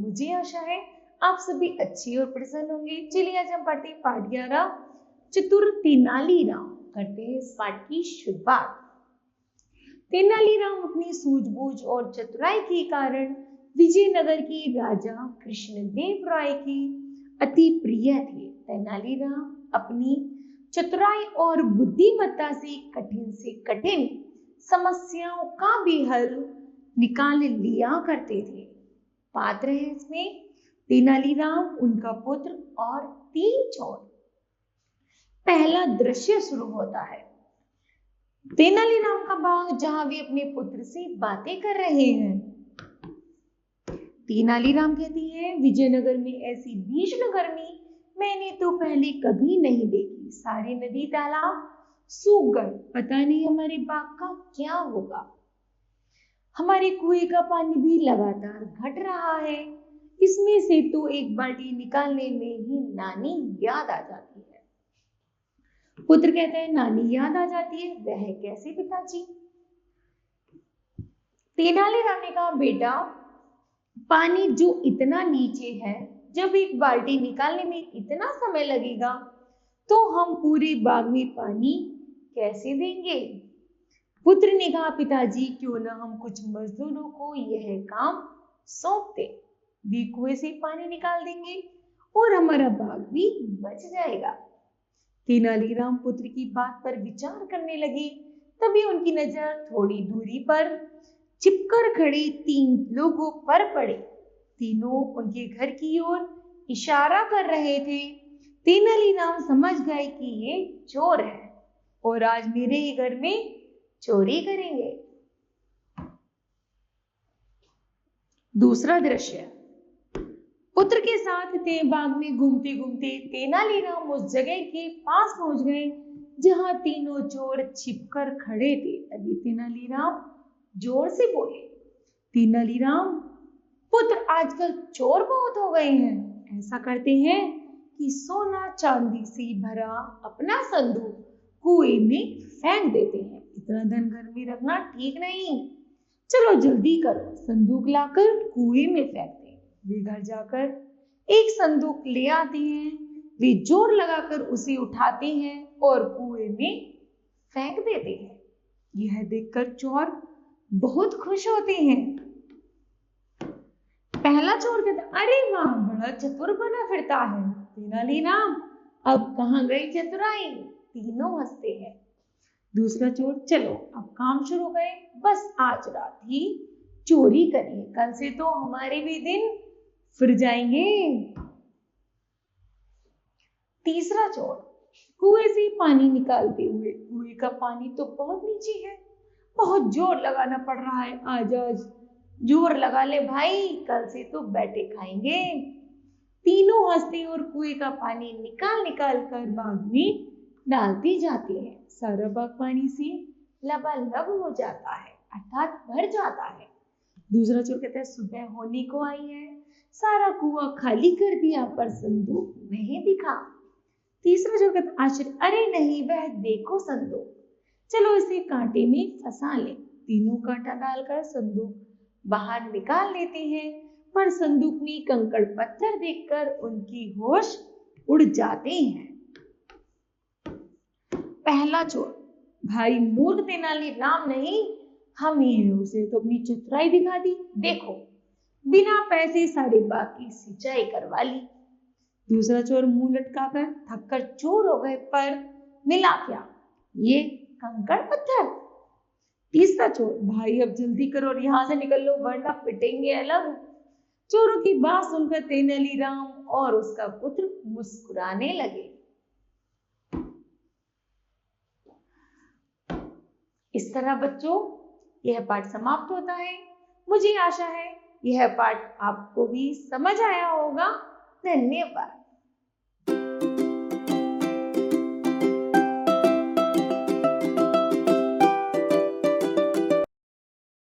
मुझे आशा है आप सभी अच्छे और प्रसन्न होंगे। चलिए आज हम पढ़ते हैं पाठ 11 चतुर तेनालीराम। करते हैं इस पाठ की शुरुआत। तेनालीराम अपनी सूझबूझ और चतुराई के कारण विजयनगर के राजा कृष्णदेव राय के अति प्रिय थे। तेनालीराम अपनी चतुराई और बुद्धिमत्ता से कठिन समस्याओं का भी हल निकाल लिया करते थे। पात्र है इसमें तेनालीराम, उनका पुत्र और 3 चोर। पहला दृश्य शुरू होता है तेनालीराम का बाग, जहां वे अपने पुत्र से बातें कर रहे हैं। तेनालीराम कहती है, विजयनगर में ऐसी भीषण गर्मी मैंने तो पहले कभी नहीं देखी। सारे नदी तालाब सूख गए। पता नहीं हमारे बाग का क्या होगा। हमारे कुएं का पानी भी लगातार घट रहा है। इसमें से तो एक बाल्टी निकालने में ही नानी याद आ जाती है। पुत्र कहता है, नानी याद आ जाती है, वह कैसे पिताजी? तेनालीराम ने कहा, बेटा पानी जो इतना नीचे है, जब एक बाल्टी निकालने में इतना समय लगेगा तो हम पूरे बाग में पानी कैसे देंगे? पुत्र ने कहा, पिताजी क्यों ना हम कुछ मजदूरों को यह काम सौंप दें। वे कुएं से पानी निकाल देंगे और हमारा बाग भी बच जाएगा। तेनालीराम पुत्र की बात पर विचार करने लगे। तभी उनकी नजर थोड़ी दूरी पर छिपकर खड़े 3 लोगों पर पड़े। तीनों उनके घर की ओर इशारा कर रहे थे। तेनालीराम समझ गए कि ये चोर है और आज मेरे ही घर में चोरी करेंगे। दूसरा दृश्य, पुत्र के साथ बाग में घूमते घूमते तेनालीराम उस जगह के पास पहुंच गए जहां तीनों चोर छिपकर खड़े थे। अभी तेनालीराम जोर से बोले, तेनालीराम पुत्र, आजकल चोर बहुत हो गए हैं। ऐसा करते हैं कि सोना चांदी से भरा अपना संदूक कुएं में फेंक देते हैं। इतना धन घर में रखना ठीक नहीं। चलो जल्दी करो, संदूक लाकर कुएं में फेंक दें। वे घर जाकर एक संदूक ले आते हैं। वे जोर लगाकर उसे उठाते हैं और कुएं में फेंक देते हैं। यह देखकर चोर बहुत खुश होते हैं। पहला चोर कहता, अरे वाह, बड़ा चतुर बना फिरता है तेनालीराम, अब कहां गई चतुराई? तीनों हंसते हैं। दूसरा चोर, चलो अब काम शुरू करें, बस आज रात ही चोरी करिए, कल से तो हमारे भी दिन फिर जाएंगे। तीसरा चोर, कुएं से पानी निकालते हुए, कुएं का पानी तो बहुत नीचे है, बहुत जोर लगाना पड़ रहा है। आज जोर लगा ले भाई, कल से तो बैठे खाएंगे। तीनों हंसते और कुएं का पानी निकाल कर बाग में डालती जाती है। सारा बाग पानी से लबालब हो जाता है, अर्थात भर जाता है। दूसरा चोर कहता है, सुबह होने को आई है, सारा कुआं खाली कर दिया पर संदूक नहीं दिखा। तीसरा चोर कहता, आश्चर्य, अरे नहीं, वह देखो संदूक, चलो इसे कांटे में फंसा ले। तीनों कांटा डालकर संदूक बाहर निकाल लेते हैं, पर संदूक में कंकड़ पत्थर देखकर उनकी होश उड़ जाते हैं। पहला चोर, भाई मूर्ख तेनालीराम नहीं, हम ही हैं, उसे तो अपनी चतुराई दिखा दी। देखो बिना पैसे सारे बाग की सिंचाई करवा ली। दूसरा चोर मुंह लटकाकर थककर चोर हो गए, पर मिला क्या? ये कंकड़ पत्थर। तीसरा चोर, भाई अब जल्दी करो और यहां से निकल लो वरना पिटेंगे अलग। चोरों की बात सुनकर तेनालीराम और उसका पुत्र मुस्कुराने लगे। इस तरह बच्चों यह पाठ समाप्त होता है। मुझे आशा है यह पाठ आपको भी समझ आया होगा। धन्यवाद।